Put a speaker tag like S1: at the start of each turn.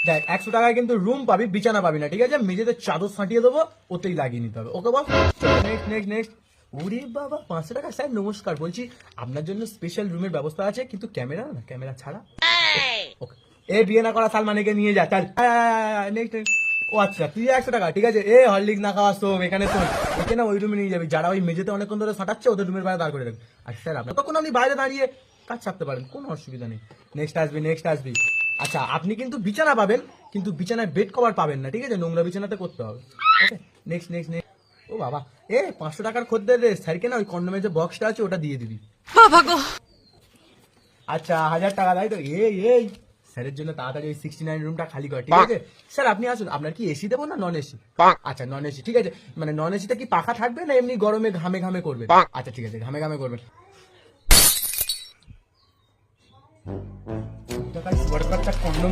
S1: দেখ 100 টাকায় কিন্তু রুম পাবি, বিছানা পাবি না, ঠিক আছে? মেঝেতে চাদর ছাটিয়ে দেবো, ওতেই লাগিয়ে নিতে হবে। ওকে বল। Next next next. ওরে বাবা, 500 টাকা। স্যার নমস্কার, বলছি আপনার জন্য স্পেশাল রুমের ব্যবস্থা আছে, কিন্তু ক্যামেরা না, ক্যামেরা ছাড়া। ওকে। এ বিয়ে না করা সালমানিকে নিয়ে যা, চল। নেক্সট। ও আচ্ছা, তুই 100 টাকা, ঠিক আছে। এ হরলিক্স না খাওয়া শোম, এখানে শোন, এখানে ওই রুমে নিয়ে যাবি, যারা ওই মেঝেতে অনেকক্ষণ ধরে সাঁটাচ্ছে, ওদের রুমের বাইরে দাঁড় করে রাখবি। আর স্যার আপনার তখন আপনি বাইরে দাঁড়িয়ে কাজ ছাড়তে পারেন, কোনো অসুবিধা নেই। নেক্সট আসবি, নেক্সট আসবি। আচ্ছা, আপনি কিন্তু বিছানা পাবেন, কিন্তু বিছানায় বেড কভার পাবেন না, ঠিক আছে? নোংরা বিছানাতে করতে হবে। ওকে। Next next next. ও বাবা, 500 টাকার খদ্দের রে, স্যারকে না ওই কন্ডোমের যে বক্সটা আছে ওটা দিয়ে দিবি। আচ্ছা, 1000 টাকা, তাই তো? এই স্যারের জন্য তাড়াতাড়ি ওই 69 রুমটা খালি কর, ঠিক আছে? স্যার আপনি আসুন, আপনার কি এসি দেবো না নন এসি? আচ্ছা, নন এসি, ঠিক আছে। মানে নন এসিতে কি পাখা থাকবে, না এমনি গরমে ঘামে ঘামে করবে? আচ্ছা ঠিক আছে, ঘামে ঘামে করবেন। টাকায় শুয়ার একটা কন্ডম